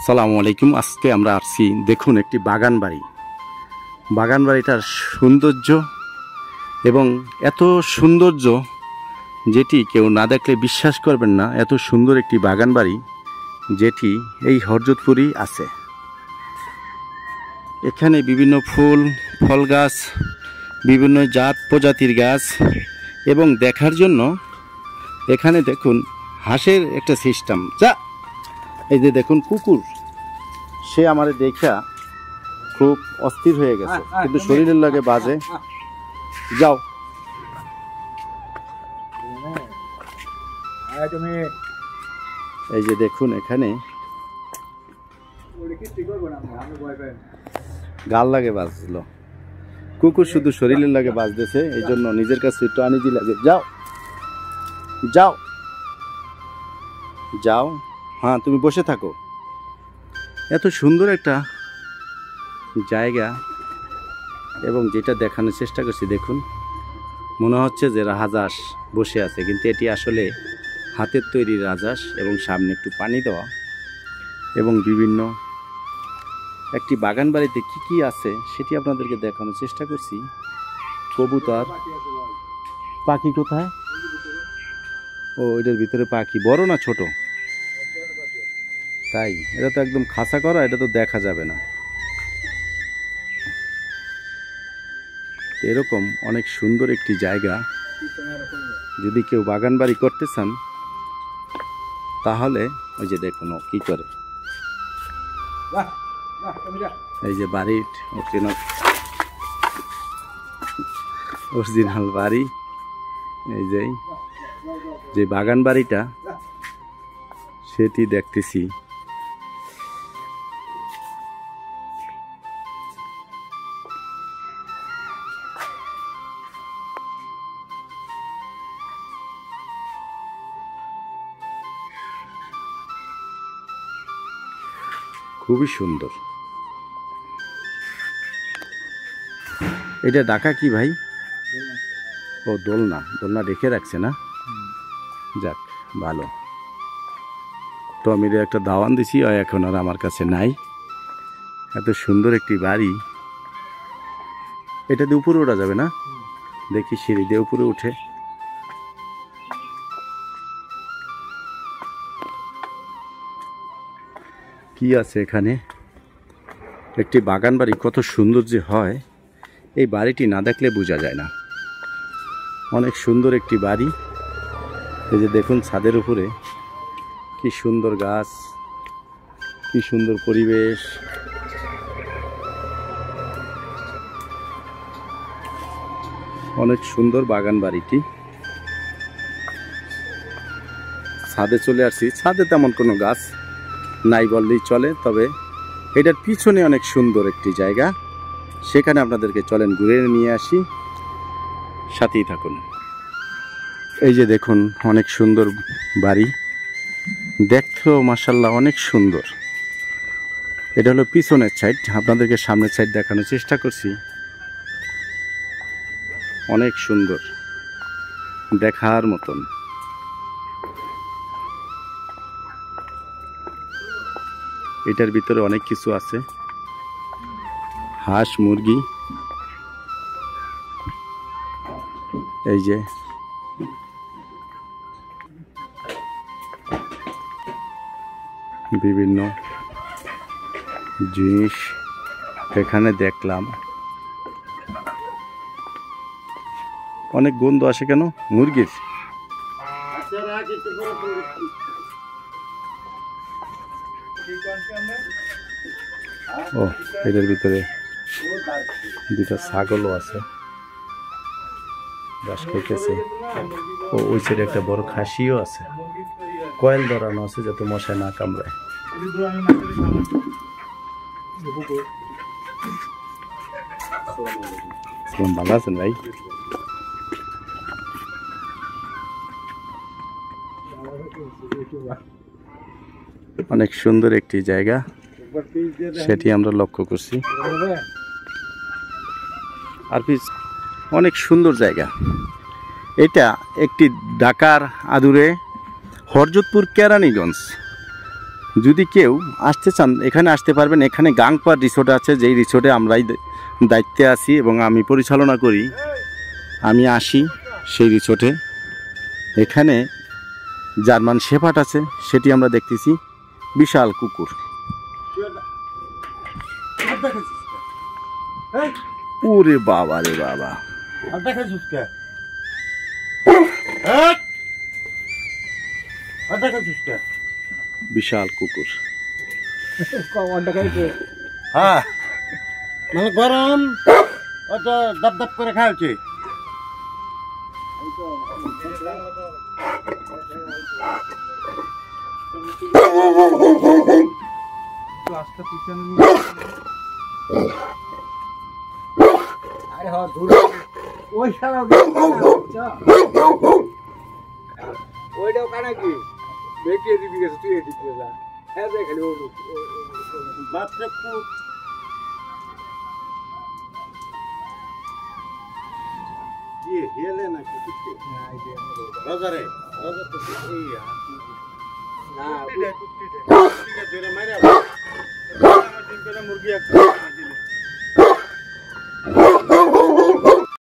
সালামু আলাইকুম। আজকে আমরা আসছি, দেখুন একটি বাগান বাড়ি। বাগান বাড়িটার সৌন্দর্য এবং এত সৌন্দর্য যেটি কেউ না দেখলে বিশ্বাস করবেন না। এত সুন্দর একটি বাগান বাড়ি যেটি এই হরজতপুরেই আছে। এখানে বিভিন্ন ফুল ফল গাছ, বিভিন্ন জাত প্রজাতির গাছ এবং দেখার জন্য এখানে দেখুন হাঁসের একটা সিস্টেম। যা এই যে দেখুন কুকুর, সে আমারে দেখা খুব অস্থির হয়ে গেছে, কিন্তু শরীরের লাগে বাজে। যাও এই যে দেখুন এখানে গাল লাগে বাজছিল, কুকুর শুধু শরীরের লাগে বাজতেছে, এই জন্য নিজের কাছে একটু আনিজি লাগে। যাও যাও যাও, হ্যাঁ তুমি বসে থাকো। এত সুন্দর একটা জায়গা এবং যেটা দেখানোর চেষ্টা করছি, দেখুন মনে হচ্ছে যে রাজহাঁস বসে আছে, কিন্তু এটি আসলে হাতের তৈরি রাজহাঁস এবং সামনে একটু পানি দেওয়া। এবং বিভিন্ন একটি বাগান বাড়িতে কি কি আছে সেটি আপনাদেরকে দেখানোর চেষ্টা করছি। কবুতর, পাখি কোথায়? ও এটার ভিতরে পাখি, বড় না ছোট? তাই এটা তো একদম খাঁচা করা, এটা তো দেখা যাবে না। এরকম অনেক সুন্দর একটি জায়গা, যদি কেউ বাগান বাড়ি করতে চান তাহলে ওই যে দেখুন ও কি করে, এই যে বাড়ির অরিজিনাল বাড়ি। এই যে বাগান বাড়িটা সেটি দেখতেছি। খুবই সুন্দর। এটা ঢাকা কি ভাই? ও দোলনা, দোলনা রেখে রাখছে না? যাক ভালো। তো আমি একটা দাওয়ান দিছি, এখন আর আমার কাছে নাই। এত সুন্দর একটি বাড়ি, এটা দিয়ে উপরে ওঠা যাবে না? দেখি সিঁড়ি দিয়ে উপরে উঠে। কি আছে এখানে? একটি বাগান বাড়ি কত সুন্দর যে হয়, এই বাড়িটি না দেখলে বোঝা যায় না। অনেক সুন্দর একটি বাড়ি। এই যে দেখুন ছাদের উপরে কি সুন্দর গাছ, কি সুন্দর পরিবেশ। অনেক সুন্দর বাগান বাড়িটি। ছাদে চলে আসছি, ছাদে তেমন কোনো গাছ নাই বললেই চলে, তবে এটার পিছনে অনেক সুন্দর একটি জায়গা, সেখানে আপনাদেরকে চলেন ঘুরে নিয়ে আসি, সাথেই থাকুন। এই যে দেখুন অনেক সুন্দর বাড়ি, দেখতেও মাশাআল্লাহ অনেক সুন্দর। এটা হলো পিছনের সাইড, আপনাদেরকে সামনের সাইড দেখানোর চেষ্টা করছি। অনেক সুন্দর, দেখার মতন। এটার ভিতরে অনেক কিছু আছে, হাঁস মুরগি। এই যে বিভিন্ন জিনিস এখানে দেখলাম। অনেক গন্ধ আসে কেন মুরগির? ও এটার ভিতরে দুটা ছাগলও আছে, ঘাস খাইতেছে। ও ওই সাইডে একটা বড় খাসিও আছে, কয়েল ধরানো আছে যাতে মশা না কামড়ায়। ভালো আছেন ভাই? অনেক সুন্দর একটি জায়গা, সেটি আমরা লক্ষ্য করছি। আর অনেক সুন্দর জায়গা। এটা একটি ঢাকার আদুরে হরজতপুর কেরানীগঞ্জ যদি কেউ আসতে চান এখানে আসতে পারবেন। এখানে গাংপার রিসোর্ট আছে, যেই রিসোর্টে আমরাই দায়িত্বে আছি এবং আমি পরিচালনা করি। আমি আসি সেই রিসোর্টে। এখানে জার্মান শেফার্ড আছে, সেটি আমরা দেখতেছি। বিশাল কুকুর। ওরে বাবা রে বাবা, বিশাল কুকুর। হ্যাঁ মানে গরম অত দপ দপ করে খাওয়াচ্ছে। ওইটাও কানা কি বেটিয়ে দিবি গেছে তুই এদিকে যা হ্যাঁ দেখ খালি বাচ্চা খুব হেলে নাকি বাজারে বাজার তো এই না মুরগি